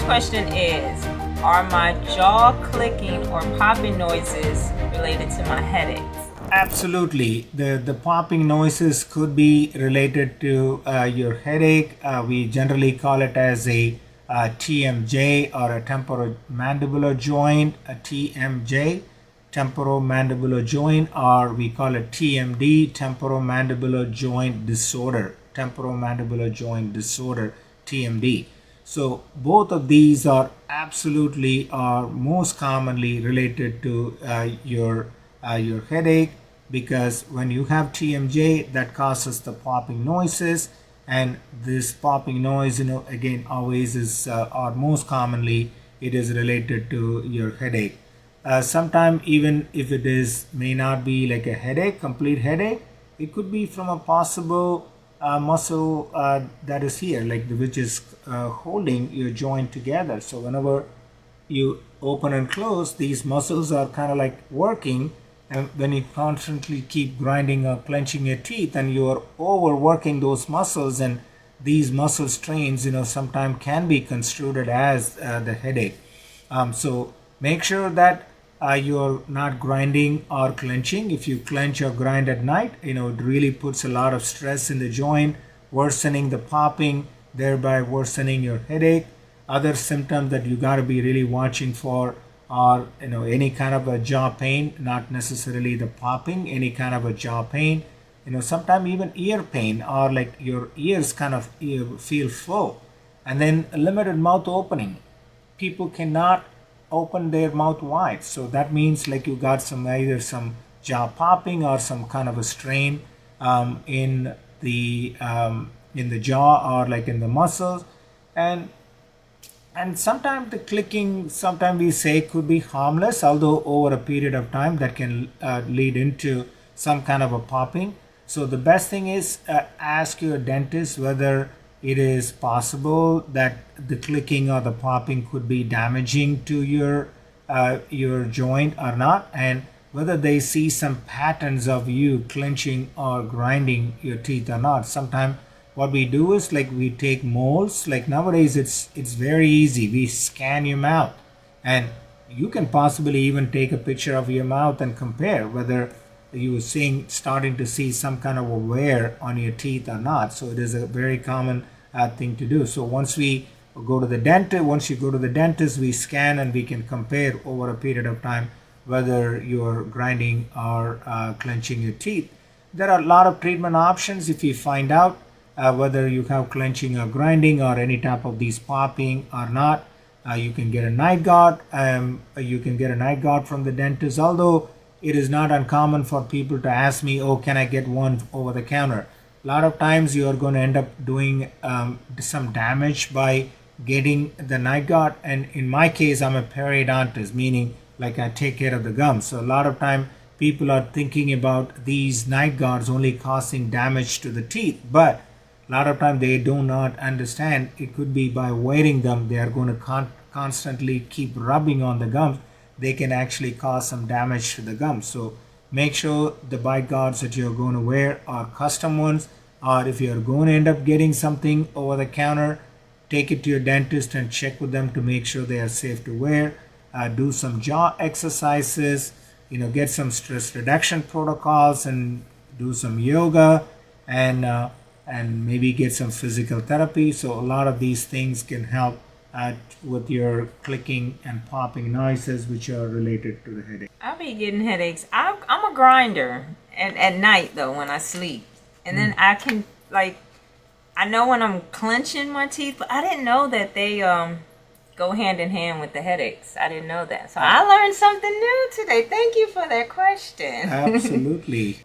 question is, are my jaw clicking or popping noises related to my headaches? Absolutely. The popping noises could be related to your headache. We generally call it as a TMJ, or a temporomandibular joint, a TMJ, temporomandibular joint, or we call it TMD, temporomandibular joint disorder, temporomandibular joint disorder, TMD. So both of these are absolutely, or most commonly related to your headache, because when you have TMJ, that causes the popping noises, and this popping noise, again, always is, or most commonly, it is related to your headache. Sometime, even if it is may not be like a headache, complete headache, it could be from a possible muscle that is here, like which is holding your joint together. So whenever you open and close, these muscles are kind of like working, and when you constantly keep grinding or clenching your teeth, and you are overworking those muscles, and these muscle strains, sometimes can be construed as the headache. So make sure that you're not grinding or clenching. If you clench or grind at night, it really puts a lot of stress in the joint, worsening the popping, thereby worsening your headache. Other symptoms that you got to be really watching for are, any kind of a jaw pain, not necessarily the popping, any kind of a jaw pain, sometimes even ear pain, or like your ears kind of feel full, and then a limited mouth opening. People cannot open their mouth wide, so that means like you got either some jaw popping or some kind of a strain in the jaw, or like in the muscles. And sometimes the clicking, sometimes we say, could be harmless, although over a period of time that can lead into some kind of a popping. So the best thing is ask your dentist whether it is possible that the clicking or the popping could be damaging to your joint or not, and whether they see some patterns of you clenching or grinding your teeth or not. Sometimes what we do is, like, we take molds. Like nowadays it's very easy. We scan your mouth, and you can possibly even take a picture of your mouth and compare whether you are starting to see some kind of a wear on your teeth or not. So it is a very common thing to do. So once you go to the dentist, we scan and we can compare over a period of time whether you're grinding or clenching your teeth. There are a lot of treatment options. If you find out whether you have clenching or grinding or any type of these popping or not, you can get a night guard. You can get a night guard from the dentist, although it is not uncommon for people to ask me, oh, can I get one over the counter? A lot of times you are going to end up doing some damage by getting the night guard. And in my case, I'm a periodontist, meaning like I take care of the gums. So a lot of time people are thinking about these night guards only causing damage to the teeth, but a lot of time they do not understand it could be by wearing them, they are going to constantly keep rubbing on the gums. They can actually cause some damage to the gums. So make sure the bite guards that you're going to wear are custom ones, or if you're going to end up getting something over the counter, take it to your dentist and check with them to make sure they are safe to wear. Do some jaw exercises, get some stress reduction protocols, and do some yoga, and maybe get some physical therapy. So a lot of these things can help with your clicking and popping noises, which are related to the headache. I'll be getting headaches. I'm a grinder at night though when I sleep, and then I can, like, I know when I'm clenching my teeth, but I didn't know that they go hand in hand with the headaches. I didn't know that, so I learned something new today. Thank you for that question. Absolutely.